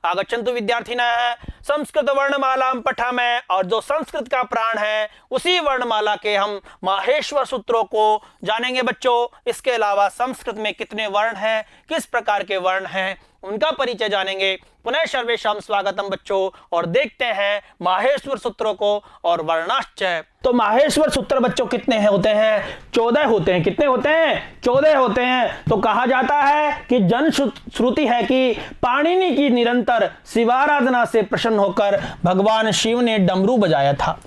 आगच्छन्तु विद्यार्थिनः संस्कृत वर्णमाला पठामः। और जो संस्कृत का प्राण है उसी वर्णमाला के हम माहेश्वर सूत्रों को जानेंगे बच्चों। इसके अलावा संस्कृत में कितने वर्ण हैं, किस प्रकार के वर्ण हैं, उनका परिचय जानेंगे। पुनः सर्वेषां स्वागतम बच्चों। और देखते हैं माहेश्वर सूत्रों को और वर्णाश्च। तो माहेश्वर सूत्र बच्चों कितने होते हैं? 14 होते हैं। कितने होते हैं? 14 होते हैं। तो कहा जाता है कि जन श्रुति है कि पाणिनि की निरंतर शिवाराधना से प्रसन्न होकर भगवान शिव ने डमरू बजाया था।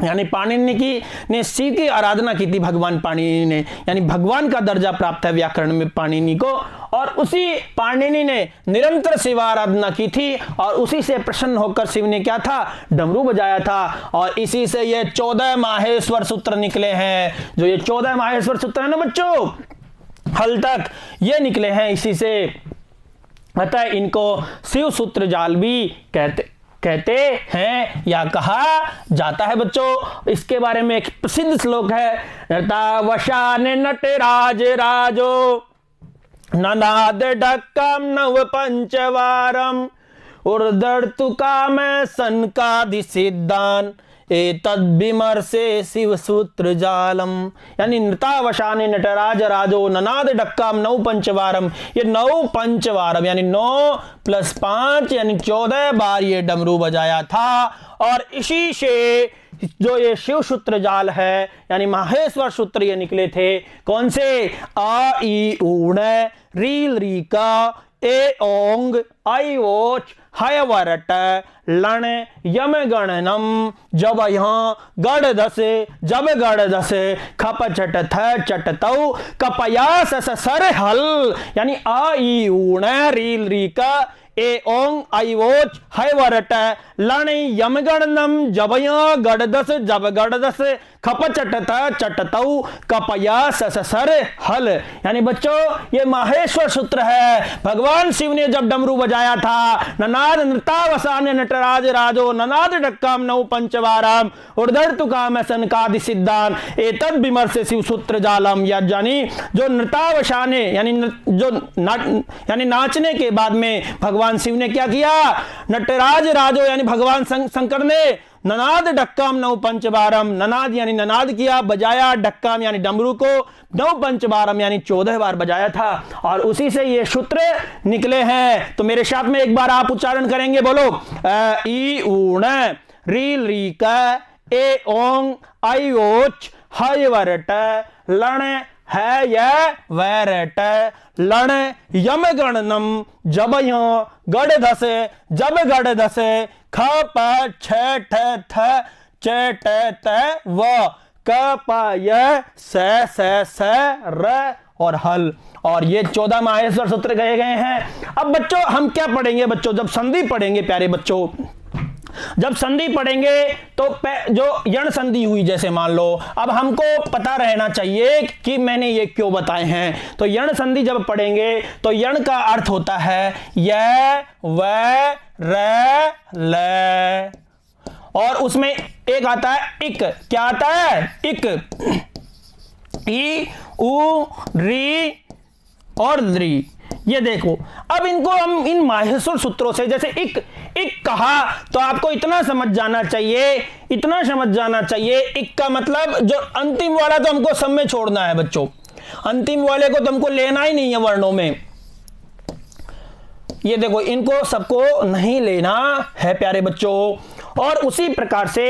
यानी पाणिनि की ने शिव की आराधना की थी, भगवान पाणिनि ने, यानी भगवान का दर्जा प्राप्त है व्याकरण में पाणिनि को। और उसी पाणिनि ने निरंतर शिव आराधना की थी और उसी से प्रसन्न होकर शिव ने क्या था? डमरू बजाया था। और इसी से ये 14 माहेश्वर सूत्र निकले हैं। जो ये 14 माहेश्वर सूत्र है ना बच्चों, हल तक ये निकले हैं इसी से। अतः इनको शिव सूत्र जाल भी कहते हैं या कहा जाता है बच्चों। इसके बारे में एक प्रसिद्ध श्लोक है, नृतावशान नटराज राजो ननाद ढक्कम नव पंचवारम उर्दर्तु काम सनकादि सिद्धान एतद् विमर्शे शिव सूत्र जालम। यानी नृतावशाने नटराज राजो ननाद डक्काम 9 पंचवारम। ये 9 पंचवारम यानी 9 + 5 यानी 14 बार ये डमरू बजाया था। और इसी से जो ये शिव सूत्र जाल है यानी माहेश्वर सूत्र ये निकले थे। कौन से? आ ई ऊण रील री का ए ओंग आई ओच हय वरट लण यम गणनम जब यहाँ गढ़ दस जब गढ़ दस खप चट थ चट तौ कपया सस सर हल। यानी आ ई ऊण रील री का ए ओंग आई ओच हय वरट लण यम गणनम जब यहाँ गढ़ दस जब गढ़ दस खप चट थ चट तौ कपया सस सर हल। यानी बच्चों ये माहेश्वर सूत्र है। भगवान शिव ने जब डमरू बजाया था, ननाद नृतावसान नटराज राजो ननाद डक्काम 9 पंचवारम उर्धर्तु काम सनकादि सिद्धान एतद् विमर्श शिव सूत्र जालम। यानी जो नृतावसाने यानी यानी नाचने के बाद में भगवान शिव ने क्या किया? नटराज राजो यानी भगवान शंकर ने ननाद डक्काम 9 पंचवारम, ननाद यानी ननाद किया, बजाया, डक्काम यानी डमरू को 9 पंचवारम यानी 14 बार बजाया था। और उसी से ये सूत्र निकले हैं। तो मेरे साथ में एक बार आप उच्चारण करेंगे, बोलो ई ऊण रील री का ए ओंग आई ओच हय वरट लण है यह वैरट लण यम गणनम जब यो गढ़ धस जब गढ़ धस ख प छ ठ थ च ट त व क प य स र और हल। और ये 14 माहेश्वर सूत्र कहे गए हैं। अब बच्चों हम क्या पढ़ेंगे? बच्चों जब संधि पढ़ेंगे, प्यारे बच्चों जब संधि पढ़ेंगे तो जो यण संधि हुई, जैसे मान लो, अब हमको पता रहना चाहिए कि मैंने ये क्यों बताए हैं। तो यण संधि जब पढ़ेंगे तो यण का अर्थ होता है य व र ल और उसमें एक आता है इक। क्या आता है? इक। ई उ री और द्री। ये देखो, अब इनको हम इन माहेश्वर सूत्रों से, जैसे इक कहा तो आपको इतना समझ जाना चाहिए, इक का मतलब जो अंतिम वाला तो हमको सब में छोड़ना है बच्चों, अंतिम वाले को तो हमको लेना ही नहीं है वर्णों में। ये देखो, इनको सबको नहीं लेना है प्यारे बच्चों। और उसी प्रकार से,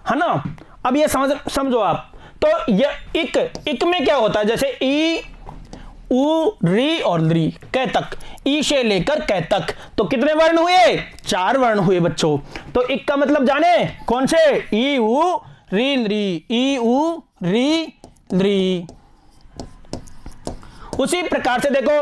है ना, अब ये समझो आप। तो ये इक में क्या होता है? जैसे ई उ री और ली कै तक, ई से लेकर कै तक, तो कितने वर्ण हुए? 4 वर्ण हुए बच्चों। तो इक का मतलब जाने कौन से? ई उ री ली, ई उ री ली। उसी प्रकार से देखो,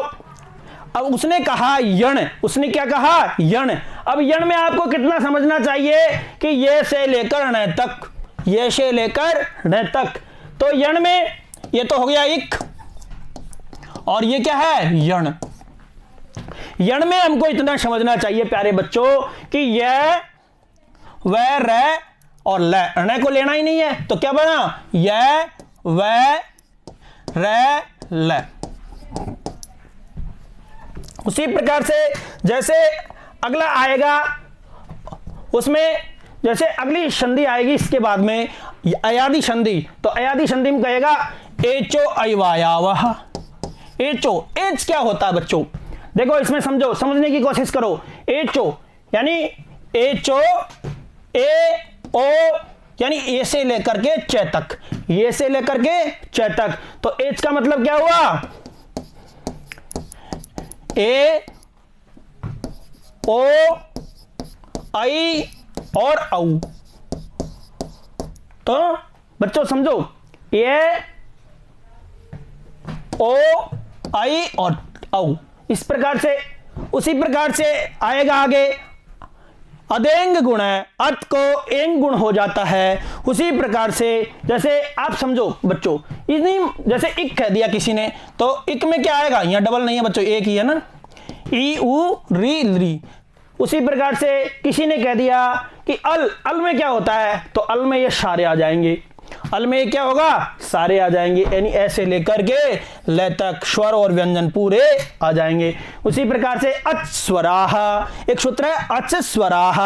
अब उसने कहा यण, उसने क्या कहा? यण। अब यण में आपको कितना समझना चाहिए कि ये से लेकर ण तक, ये से लेकर ण तक। तो यण में ये तो हो गया इक, और ये क्या है? यण। यण में हमको इतना समझना चाहिए प्यारे बच्चों कि यह व र और ल, ण को लेना ही नहीं है। तो क्या बना? यह व र ल। उसी प्रकार से जैसे अगला आएगा, उसमें जैसे अगली संधि आएगी इसके बाद में अयादि संधि, तो अयादि संधि में कहेगा एचो अयवायावह। एचो, एच क्या होता है बच्चों? देखो इसमें समझो, समझने की कोशिश करो। एचो यानी एचो, ए ओ यानी ए से लेकर के च तक, ये से लेकर के च तक। तो एच का मतलब क्या हुआ? ए ओ आई और औ। तो बच्चों समझो, ए ओ आई और औ, इस प्रकार से। उसी प्रकार से आएगा आगे अदेंग गुण है, अत को एंग गुण हो जाता है। उसी प्रकार से जैसे आप समझो बच्चों, इतनी जैसे इक कह दिया किसी ने, तो इक में क्या आएगा? यहां डबल नहीं है बच्चों, एक ही है ना, ई उ री री। उसी प्रकार से किसी ने कह दिया कि अल, अल में क्या होता है? तो अल में ये सारे आ जाएंगे। अल में क्या होगा? सारे आ जाएंगे, यानी ऐसे लेकर के ल तक स्वर और व्यंजन पूरे आ जाएंगे। उसी प्रकार से अच्स्वराः, एक सूत्र है अच्स्वराः,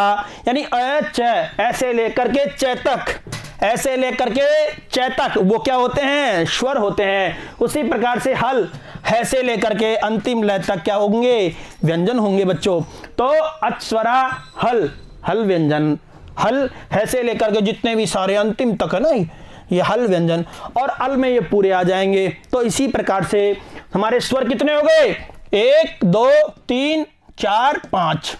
यानी अच, ऐसे लेकर के च तक, ऐसे लेकर के च तक वो क्या होते हैं? स्वर होते हैं। उसी प्रकार से हल, ऐसे लेकर के अंतिम लय तक क्या होंगे? व्यंजन होंगे बच्चों। तो अच्स्वरा हल, हल व्यंजन, हल ऐसे लेकर के जितने भी सारे अंतिम तक है ना, ये हल व्यंजन, और अल में ये पूरे आ जाएंगे। तो इसी प्रकार से हमारे स्वर कितने हो गए? 1 2 3 4 5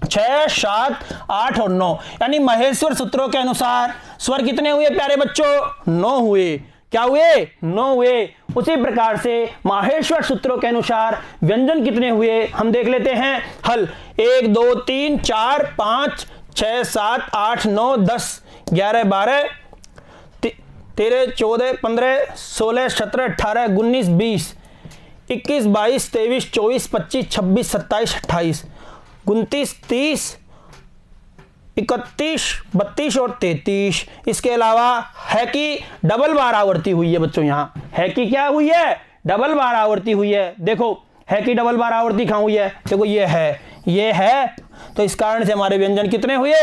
6 7 8 और 9, यानी महेश्वर सूत्रों के अनुसार स्वर कितने हुए प्यारे बच्चों? 9 हुए। क्या हुए? 9 हुए। उसी प्रकार से माहेश्वर सूत्रों के अनुसार व्यंजन कितने हुए हम देख लेते हैं। हल 1 2 3 4 5 6 7 8 9 10 11 12 13 14 15 16 17 18 19 20 21 22 23 24 25 26 27 28 29 30 31 32 और 33। इसके अलावा है कि डबल बार आवर्ती हुई है बच्चों। यहाँ है कि क्या हुई है? डबल बार आवर्ती हुई है। देखो है कि डबल बार आवर्ती कहाँ हुई है? देखो ये है, ये है, तो इस कारण से हमारे व्यंजन कितने हुए?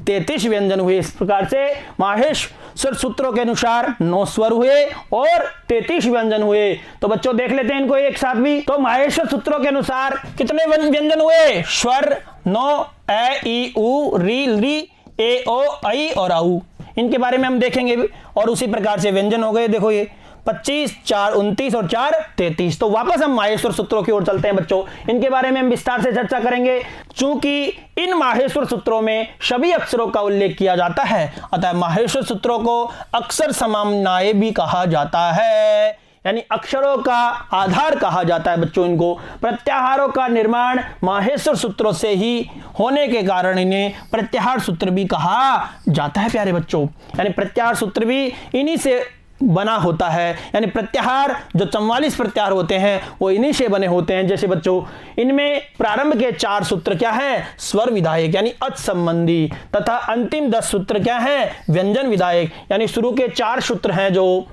33 व्यंजन हुए। इस प्रकार से माहेश्वर सूत्रों के अनुसार 9 स्वर हुए और 33 व्यंजन हुए। तो बच्चों देख लेते हैं इनको एक साथ भी। तो माहेश्वर सूत्रों के अनुसार कितने व्यंजन हुए? स्वर 9, ए ई उ री री, ए ओ आई और औ। इनके बारे में हम देखेंगे भी। और उसी प्रकार से व्यंजन हो गए, देखो ये 25 4 29 और 4 33। तो वापस हम माहेश्वर सूत्रों की ओर चलते हैं बच्चों। इनके बारे में हम विस्तार से चर्चा करेंगे। चूंकि इन माहेश्वर सूत्रों में सभी अक्षरों का उल्लेख किया जाता है, अतः माहेश्वर सूत्रों को अक्षर समन्वय भी कहा जाता है, यानी अक्षरों का आधार कहा जाता है बच्चों इनको। प्रत्याहारों का निर्माण माहेश्वर सूत्रों से ही होने के कारण इन्हें प्रत्याहार सूत्र भी कहा जाता है प्यारे बच्चों। यानी प्रत्याहार सूत्र भी इन्हीं से बना होता है, यानी प्रत्याहार जो 44 प्रत्याहार होते हैं वो इन्हीं से बने होते हैं। जैसे बच्चों इनमें प्रारंभ के 4 सूत्र क्या हैं? स्वर विधायक यानी अच संबंधी, तथा अंतिम 10 सूत्र क्या हैं? व्यंजन विधायक, यानी शुरू के 4 सूत्र हैं जो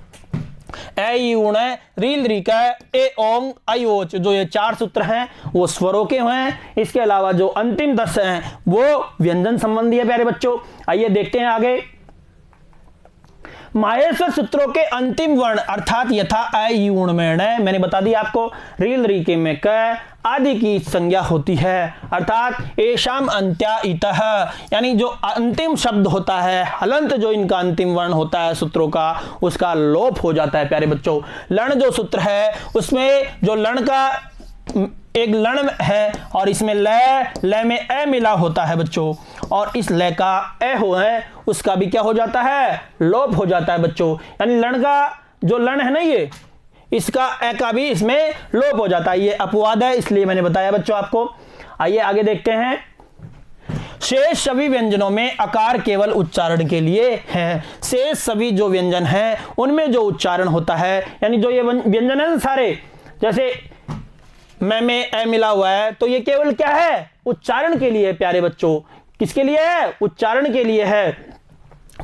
ए ई उण रील रीका ए ओंग आई ओच, जो ये 4 सूत्र हैं वो स्वरों के हैं। इसके अलावा जो अंतिम 10 हैं वो व्यंजन संबंधी है प्यारे बच्चों। आइए देखते हैं आगे। माहेश्वर सूत्रों के अंतिम वर्ण अर्थात यथा अ ई उण में ण, मैंने बता दिया आपको, रील रीके में क आदि की संज्ञा होती है, अर्थात एशाम अंत्या इतः, यानी जो अंतिम शब्द होता है, हलंत जो इनका अंतिम वर्ण होता है सूत्रों का, उसका लोप हो जाता है प्यारे बच्चों। लण जो सूत्र है उसमें जो लण का एक लण है और इसमें लय में ए मिला होता है बच्चों, और इस लय का ए हो है उसका भी क्या हो जाता है? लोप हो जाता है बच्चों। यानी लण का जो लण है ना ये, इसका ए का भी इसमें लोप हो जाता है। ये अपवाद है इसलिए मैंने बताया बच्चों आपको। आइए आगे देखते हैं। शेष सभी व्यंजनों में आकार केवल उच्चारण के लिए है। शेष सभी जो व्यंजन हैं उनमें जो उच्चारण होता है, यानी जो ये व्यंजन है सारे, जैसे में ए मिला हुआ है तो ये केवल क्या है? उच्चारण के लिए प्यारे बच्चों। किसके लिए है? उच्चारण के लिए है।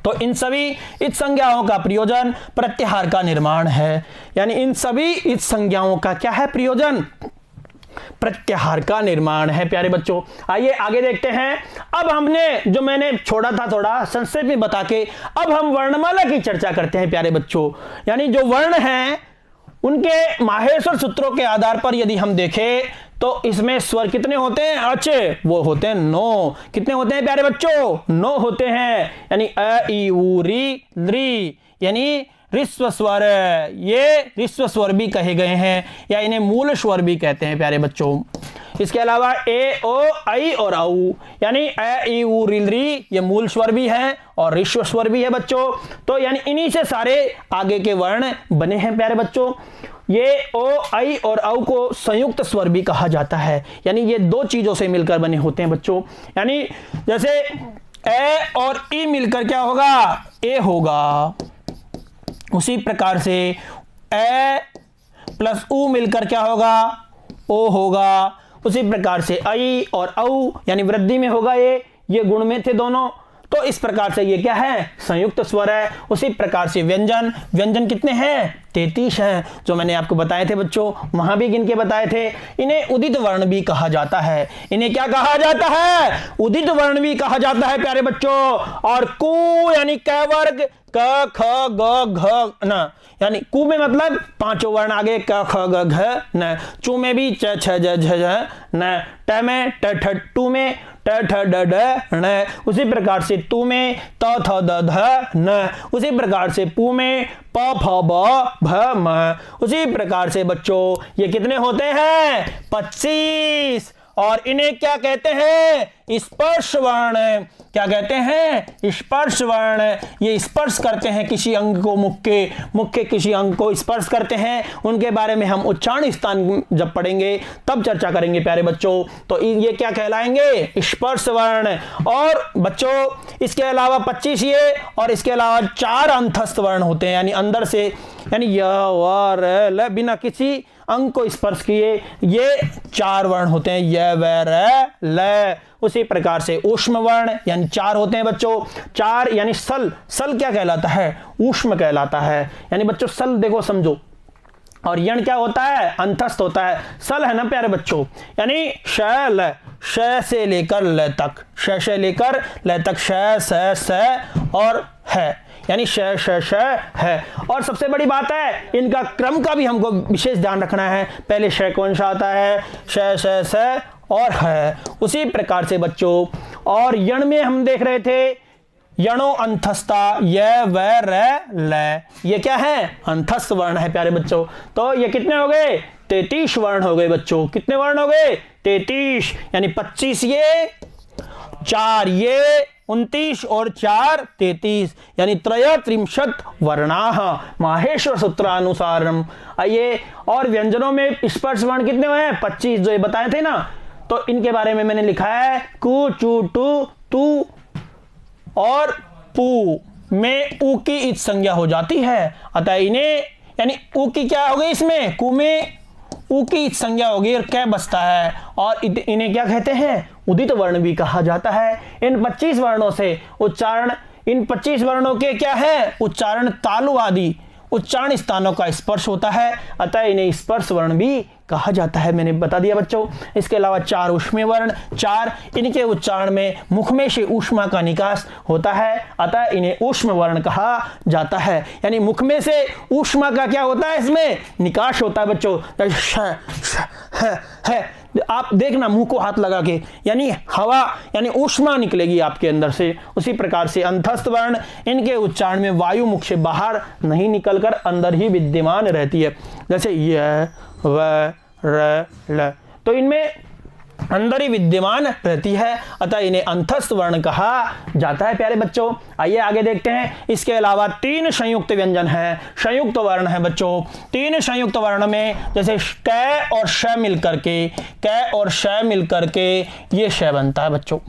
तो इन सभी इस संज्ञाओं का प्रयोजन प्रत्याहार का निर्माण है, यानी इन सभी इस संज्ञाओं का क्या है? प्रयोजन प्रत्याहार का निर्माण है प्यारे बच्चों। आइए आगे देखते हैं। अब हमने जो मैंने छोड़ा था थोड़ा संक्षेप में बता के, अब हम वर्णमाला की चर्चा करते हैं प्यारे बच्चों। यानी जो वर्ण हैं उनके माहेश्वर सूत्रों के आधार पर यदि हम देखें तो इसमें स्वर कितने होते हैं? अच्छे वो होते हैं 9। कितने होते हैं प्यारे बच्चों? 9 होते हैं। यानी अ ई उ री री, यानी ऋस्व स्वर, ये ऋस्व स्वर भी कहे गए हैं या इन्हें मूल स्वर भी कहते हैं प्यारे बच्चों। इसके अलावा ए ओ आई और औ, यानी अ ई उ री री, ये मूल स्वर भी है और ऋस्व स्वर भी है बच्चों। तो यानी इन्हीं से सारे आगे के वर्ण बने हैं प्यारे बच्चों। ये ओ आई और औ को संयुक्त स्वर भी कहा जाता है, यानी ये 2 चीजों से मिलकर बने होते हैं बच्चों। यानी जैसे ए और ई मिलकर क्या होगा? ए होगा। उसी प्रकार से ए प्लस उ मिलकर क्या होगा? ओ होगा। उसी प्रकार से आई और औ यानी वृद्धि में होगा, ये गुण में थे दोनों, तो इस प्रकार से ये क्या है? संयुक्त स्वर है। उसी प्रकार से व्यंजन कितने हैं? 33 हैं, जो मैंने आपको बताए थे बच्चों, वहां भी गिन के बताए थे। इन्हें उदित वर्ण भी कहा जाता है। इन्हें क्या कहा जाता है? उदित वर्ण भी कहा जाता है प्यारे बच्चों। और कु यानी क वर्ग, क ख ग घ न, यानी कु में मतलब 5 वर्ण आगे, क ख ग घ न। चू में भी च छ ज झ झ न। ट में ट ठ टू में ट ठ ड ढ ण। उसी प्रकार से तू में त थ द ध न। उसी प्रकार से पू में प फ ब भ म। उसी प्रकार से बच्चों ये कितने होते हैं? 25। और इन्हें क्या कहते हैं? स्पर्श वर्ण। क्या कहते हैं? स्पर्श वर्ण। ये स्पर्श करते हैं किसी अंग को, मुख के किसी अंग को स्पर्श करते हैं। उनके बारे में हम उच्चारण स्थान जब पढ़ेंगे तब चर्चा करेंगे प्यारे बच्चों। तो ये क्या कहलाएंगे? स्पर्श वर्ण। और बच्चों इसके अलावा 25 ये, और इसके अलावा 4 अंतस्थ वर्ण होते हैं, यानी अंदर से, यानी य व र ल, बिना किसी अंग को स्पर्श किए ये 4 वर्ण होते हैं, य व र ल। उसी प्रकार से ऊष्म वर्ण यानी 4 होते हैं बच्चों। 4 यानी सल क्या कहलाता है? ऊष्म कहलाता है। यानी बच्चों सल देखो समझो। और यण क्या होता है? अंतस्थ होता है। सल है ना प्यारे बच्चों, यानी श ल, श से लेकर ल तक, श से लेकर ल तक, श स और है, यानी श श श है। और सबसे बड़ी बात है इनका क्रम का भी हमको विशेष ध्यान रखना है। पहले श कौन सा आता है? श श स और है। उसी प्रकार से बच्चों और यण में हम देख रहे थे यणो अंतस्था, य व र ल, ये क्या है? अंतस्थ वर्ण है प्यारे बच्चों। तो ये कितने हो गए? 33 वर्ण हो गए बच्चों। कितने वर्ण हो गए? 33, यानी 25 ये, 4 ये, 29 और 4 33, यानी 33 वर्णाः माहेश्वर सूत्रानुसारम। आइए, और व्यंजनों में स्पर्श वर्ण कितने हुए हैं? 25, जो ये बताए थे ना। तो इनके बारे में मैंने लिखा है कु चू टू तू और पू में ऊ की इच संज्ञा हो जाती है। अतः इन्हें, यानी ऊ की क्या हो गई? इसमें कु में ऊ की इच संज्ञा होगी और क्या बचता है, और इन्हें क्या कहते हैं? उदित वर्ण भी कहा जाता है। इन 25 वर्णों से उच्चारण, इन 25 वर्णों के क्या है? उच्चारण तालु आदि उच्चारण स्थानों का स्पर्श होता है, अतः इन्हें स्पर्श वर्ण भी कहा जाता है। मैंने बता दिया बच्चों। इसके अलावा 4 ऊष्मीय वर्ण, 4 इनके उच्चारण में मुख में से ऊष्मा का निकास होता है, अतः इन्हें ऊष्म वर्ण कहा जाता है। यानी मुख में से ऊष्मा का क्या होता है? इसमें निकास होता है बच्चों। है आप देखना मुंह को हाथ लगा के, यानी हवा यानी ऊष्मा निकलेगी आपके अंदर से। उसी प्रकार से अंतस्थ वर्ण, इनके उच्चारण में वायु मुख से बाहर नहीं निकलकर अंदर ही विद्यमान रहती है, जैसे य व र ल, तो इनमें अंदर ही विद्यमान रहती है, अतः इन्हें अंतस्थ वर्ण कहा जाता है प्यारे बच्चों। आइए आगे देखते हैं। इसके अलावा 3 संयुक्त व्यंजन है, संयुक्त वर्ण है बच्चों। 3 संयुक्त वर्ण में जैसे क और श मिलकर के, क और श मिलकर के ये श बनता है बच्चों।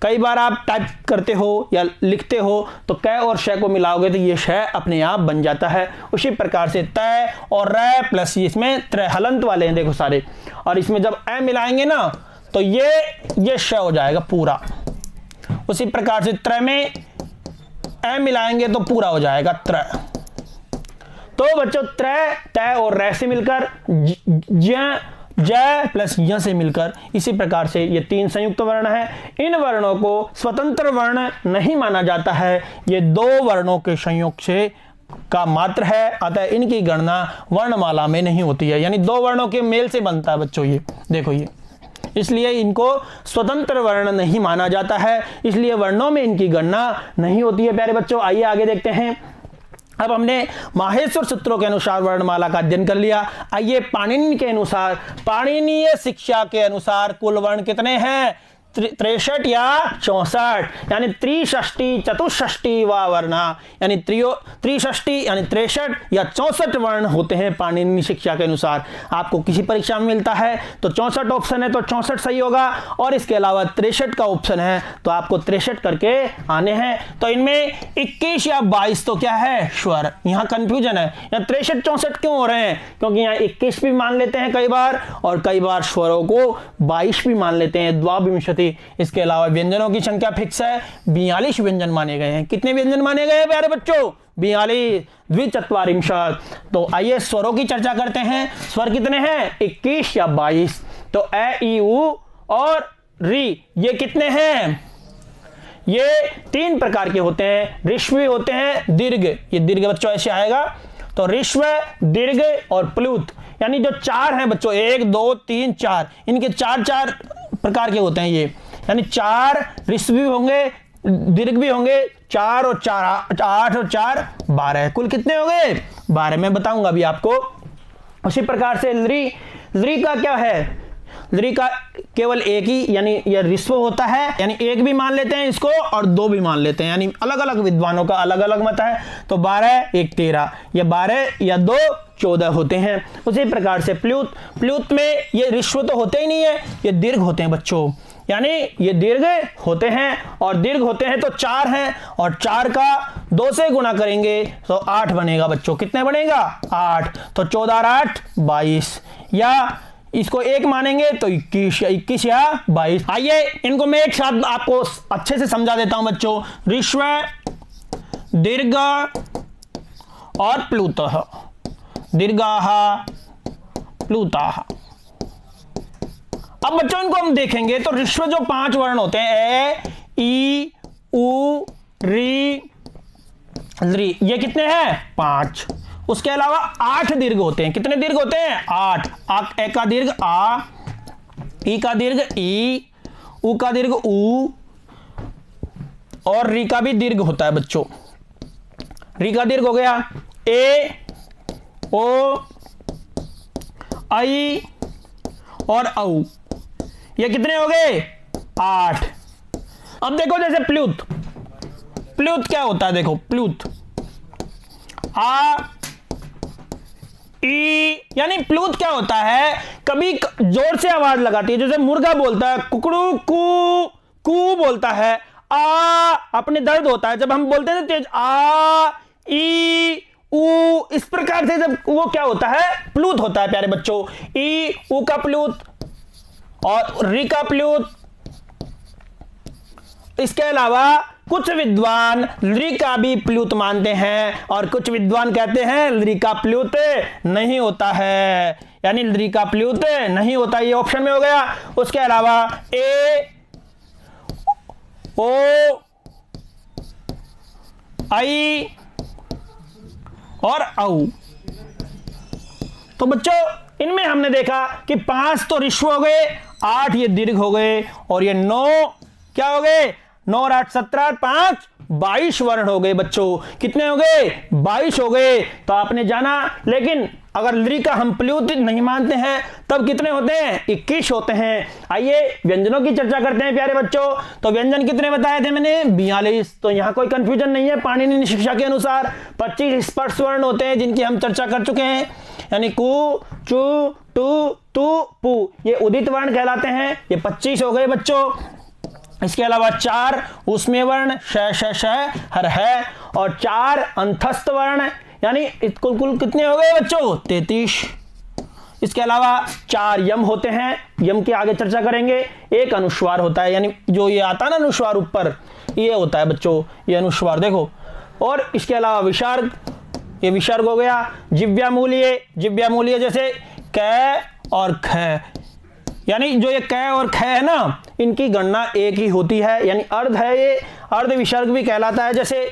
कई बार आप टाइप करते हो या लिखते हो तो क और श को मिलाओगे तो ये श अपने आप बन जाता है। उसी प्रकार से तय और र प्लस इसमें त्र हलंत वाले हैं देखो सारे, और इसमें जब ए मिलाएंगे ना तो ये श हो जाएगा पूरा। उसी प्रकार से त्र में ए मिलाएंगे तो पूरा हो जाएगा त्र। तो बच्चों त्र, तय और र से मिलकर ज जय प्लस य से मिलकर, इसी प्रकार से ये 3 संयुक्त वर्ण है। इन वर्णों को स्वतंत्र वर्ण नहीं माना जाता है, ये 2 वर्णों के संयोग से का मात्र है, अतः इनकी गणना वर्णमाला में नहीं होती है। यानी 2 वर्णों के मेल से बनता है बच्चों ये, देखो ये, इसलिए इनको स्वतंत्र वर्ण नहीं माना जाता है, इसलिए वर्णों में इनकी गणना नहीं होती है। प्यारे बच्चों, आइए आगे देखते हैं। अब हमने माहेश्वर सूत्रों के अनुसार वर्णमाला का अध्ययन कर लिया। आइए पाणिनि के अनुसार, पाणिनीय शिक्षा के अनुसार कुल वर्ण कितने हैं? 63 या 64, यानी त्रिषष्टि चतुष्षष्टि व वर्णा, यानी त्रिषष्टि यानी 63 या 64 वर्ण होते हैं पाणिनि शिक्षा के अनुसार। आपको किसी परीक्षा में मिलता है तो 64 ऑप्शन है तो 64 सही होगा, और इसके अलावा 63 का ऑप्शन है तो आपको 63 करके आने हैं। तो इनमें 21 या 22 तो क्या है? स्वर। यहाँ कंफ्यूजन है, यहाँ 63 64 क्यों हो रहे हैं? क्योंकि यहाँ 21 भी मान लेते हैं कई बार, और कई बार स्वरों को 22 भी मान लेते हैं, द्वाविंशति। इसके अलावा व्यंजनों की संख्या फिक्स है, 42 व्यंजन माने गए हैं। कितने व्यंजन माने गए हैं प्यारे बच्चों? 42, द्विचत्वारिंशत्। तो आइए स्वरों की चर्चा करते हैं। स्वर कितने हैं? 21 या 22। तो ए, ई, उ और री, ये कितने हैं? ये 3 प्रकार के होते हैं। ऋष्व होते हैं, दीर्घ, ये दीर्घ बच्चों ऐसे आएगा। तो ऋष्व, दीर्घ और प्लुत, यानी जो 4 हैं बच्चों, 1 2 3 4, इनके 4 प्रकार के होते हैं ये, यानी 4 ऋष्व भी होंगे, दीर्घ भी होंगे। 4 और 4 8 और 4 12, कुल कितने हो गए? 12। मैं बताऊंगा अभी आपको। उसी प्रकार से लृ का क्या है? लृ का केवल एक ही, यानी यह ऋष्व होता है, यानी 1 भी मान लेते हैं इसको और 2 भी मान लेते हैं, यानी अलग अलग विद्वानों का अलग अलग मत है। तो 12 1 13, या 12 या 2 14 होते हैं। उसी प्रकार से प्लुत में ये ऋष्व तो होते ही नहीं है, ये दीर्घ होते हैं बच्चों, यानी ये दीर्घ होते हैं, और दीर्घ होते हैं तो 4 हैं, और 4 का 2 से गुणा करेंगे तो 8 बनेगा बच्चों। कितने बनेगा? 8। तो 14 और 8 22, या इसको 1 मानेंगे तो 21 या 22। आइए इनको मैं एक साथ आपको अच्छे से समझा देता हूं बच्चों। ऋष्व, दीर्घ और प्लुतः, दीर्घाः प्लुताः। अब बच्चों इनको हम देखेंगे तो ऋष्व जो 5 वर्ण होते हैं, ए, ई, उ, री, लृ, ये कितने हैं? 5। उसके अलावा 8 दीर्घ होते हैं। कितने दीर्घ होते हैं? 8। ए का दीर्घ आ, ई का दीर्घ ई, उ का दीर्घ उ, और री का भी दीर्घ होता है बच्चों। री का दीर्घ हो गया ए, ओ, आई और औ। ये कितने हो गए? 8। अब देखो जैसे प्लुत क्या होता है? देखो प्लुत, आ, ई, यानी प्लुत क्या होता है? कभी जोर से आवाज लगाती है, जैसे मुर्गा बोलता है कुकड़ू कू, कू बोलता है, आ अपने दर्द होता है जब हम बोलते हैं तेज, आ, ई, उ, इस प्रकार से जब वो क्या होता है? प्लुत होता है प्यारे बच्चों। ई, उ का प्लुत और री का प्लुत। इसके अलावा कुछ विद्वान लृ का भी प्लुत मानते हैं, और कुछ विद्वान कहते हैं लृ का प्लुत नहीं होता है, यानी लृ का प्लुत नहीं होता। ये ऑप्शन में हो गया। उसके अलावा ए, ओ, आई और औ। तो बच्चों इनमें हमने देखा कि 5 तो ऋष्व हो गए, 8 ये दीर्घ हो गए, और ये 9 क्या हो गए? 9 और 8 17 और 5 22 वर्ण हो गए बच्चों। कितने हो गए? 22 हो गए। तो आपने जाना, लेकिन अगर लृ का हम प्लुत नहीं मानते हैं तब कितने होते हैं? 21 होते हैं। आइए व्यंजनों की चर्चा करते हैं प्यारे बच्चों। तो व्यंजन कितने बताए थे मैंने? 42। तो यहां कोई कंफ्यूजन नहीं है। पाणिनि शिक्षा के अनुसार 25 स्पर्श वर्ण होते हैं जिनकी हम चर्चा कर चुके हैं, यानी कु, चु, टू, तु, पु, ये उदित वर्ण कहलाते हैं। ये 25 हो गए बच्चों। इसके अलावा 4 उसमें वर्ण, श, हर है, और 4 अंतस्थ वर्ण, यानी कुल कितने हो गए बच्चों? 33। इसके अलावा 4 यम होते हैं, यम की आगे चर्चा करेंगे। 1 अनुस्वार होता है, यानी जो ये आता है ना अनुस्वार ऊपर, ये होता है बच्चों, ये अनुस्वार देखो। और इसके अलावा विसर्ग, ये विसर्ग हो गया। जिव्यामूल्य जैसे क और ख, यानी जो ये क और ख है ना, इनकी गणना एक ही होती है, यानी अर्ध है, ये अर्ध विसर्ग भी कहलाता है। जैसे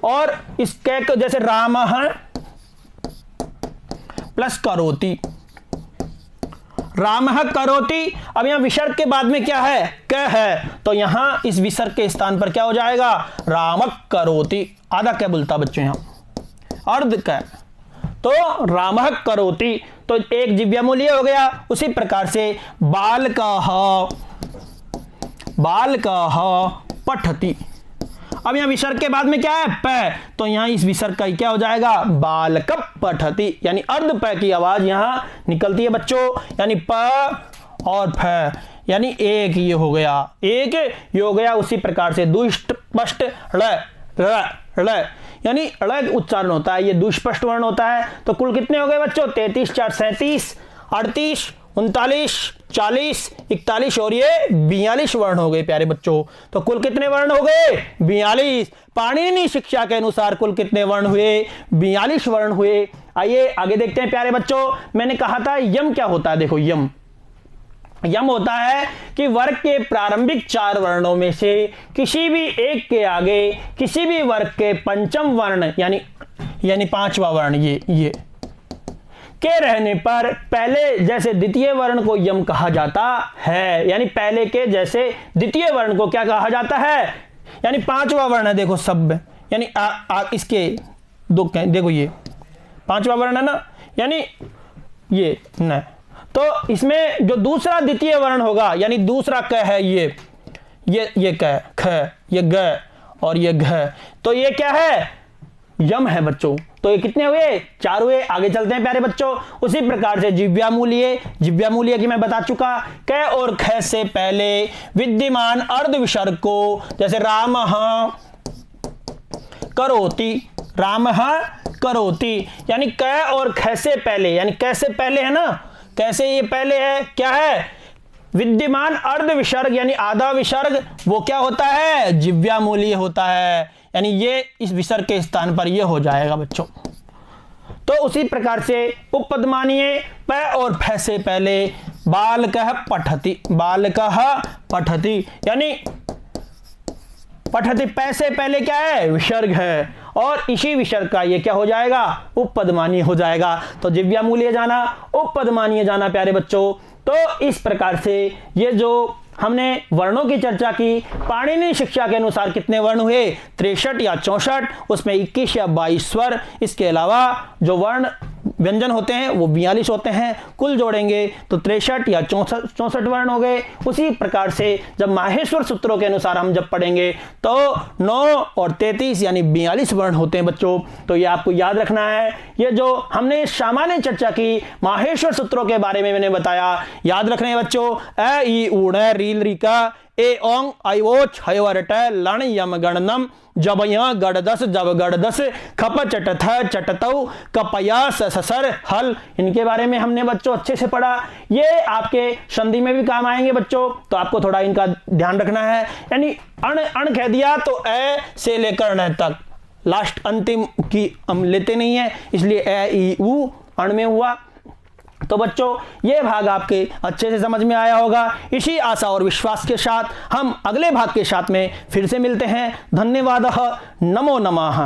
और इस क को जैसे रामः प्लस करोति, रामः करोति। अब यहां विसर्ग के बाद में क्या है, क है, तो यहां इस विसर्ग के स्थान पर क्या हो जाएगा, रामः करोति। आधा क्या बोलता बच्चों, यहां अर्ध क, तो रामः करोति, तो एक जिव्यामूल्य हो गया। उसी प्रकार से बालकः पठति। अब यहाँ विसर्ग के बाद में क्या है, प, तो यहाँ इस विसर्ग का क्या हो जाएगा, बालक पठति, यानी अर्ध प की आवाज यहाँ निकलती है बच्चों, यानी प और फ, यानी एक ये हो गया, एक ये हो गया। उसी प्रकार से दुष्पष्ट ळ, यानी ळ उच्चारण होता है, ये दुष्पष्ट वर्ण होता है। तो कुल कितने हो गए बच्चों, 33 4 37, 38 39 40 41 और ये 42 वर्ण हो गए प्यारे बच्चों। तो कुल कितने वर्ण हो गए, 42। पाणिनि शिक्षा के अनुसार कुल कितने वर्ण हुए, 42 वर्ण हुए। आइए आगे देखते हैं प्यारे बच्चों। मैंने कहा था यम क्या होता है, देखो यम होता है कि वर्ग के प्रारंभिक 4 वर्णों में से किसी भी एक के आगे किसी भी वर्ग के पंचम वर्ण यानी पांचवा वर्ण ये के रहने पर पहले जैसे द्वितीय वर्ण को यम कहा जाता है, यानी पहले के जैसे द्वितीय वर्ण को क्या कहा जाता है, यानी पांचवा वर्ण है। देखो सब, यानी इसके दो देखो, ये पांचवा वर्ण है ना, यानी ये न, तो इसमें जो दूसरा द्वितीय वर्ण होगा, यानी दूसरा क है, ये क, ख, ये ग और ये घ, तो ये क्या है, यम है बच्चों। तो ये कितने हुए, 4 हुए। आगे चलते हैं प्यारे बच्चों। उसी प्रकार से जिव्यामूल्य की मैं बता चुका, क और ख से पहले विद्यमान अर्ध विसर्ग को, जैसे रामः करोति, यानी क और ख से पहले, यानी कैसे पहले है ना, कैसे ये पहले है, क्या है, विद्यमान अर्ध विसर्ग यानी आधा विसर्ग, वो क्या होता है, जिव्यामूल्य होता है, यानी ये इस विसर्ग के स्थान पर ये हो जाएगा बच्चों। तो उसी प्रकार से उपपद मानिए, प और फ से पहले बालकः पठति, यानी पठति प से पहले क्या है, विसर्ग है, और इसी विसर्ग का ये क्या हो जाएगा, उपपदमानीय हो जाएगा। तो जिव्यामूल्य जाना, उपपदमानीय जाना प्यारे बच्चों। तो इस प्रकार से ये जो हमने वर्णों की चर्चा की, पाणिनि शिक्षा के अनुसार कितने वर्ण हुए, 63 या 64, उसमें 21 या 22 स्वर। इसके अलावा जो वर्ण व्यंजन होते हैं वो 42 होते हैं। कुल जोड़ेंगे तो 63 या 64 वर्ण हो गए। उसी प्रकार से जब माहेश्वर सूत्रों के अनुसार हम जब पढ़ेंगे तो 9 और 33 यानी 42 वर्ण होते हैं बच्चों। तो ये आपको याद रखना है। ये जो हमने सामान्य चर्चा की माहेश्वर सूत्रों के बारे में मैंने बताया, याद रखने बच्चों। अ ई ऊण रील रिका ए ओंग आई ओच हयवरट लण यम गणनम जब गड़दस जब गड़दस खप चटथ चटतौ कपया ससर हल। इनके बारे में हमने बच्चों अच्छे से पढ़ा। ये आपके संधि में भी काम आएंगे बच्चों, तो आपको थोड़ा इनका ध्यान रखना है। यानी अण अण कह दिया तो ए से लेकर न तक, लास्ट अंतिम की हम लेते नहीं है, इसलिए ए ई उ अण में हुआ। तो बच्चों ये भाग आपके अच्छे से समझ में आया होगा। इसी आशा और विश्वास के साथ हम अगले भाग के साथ में फिर से मिलते हैं। धन्यवाद। नमो नमः।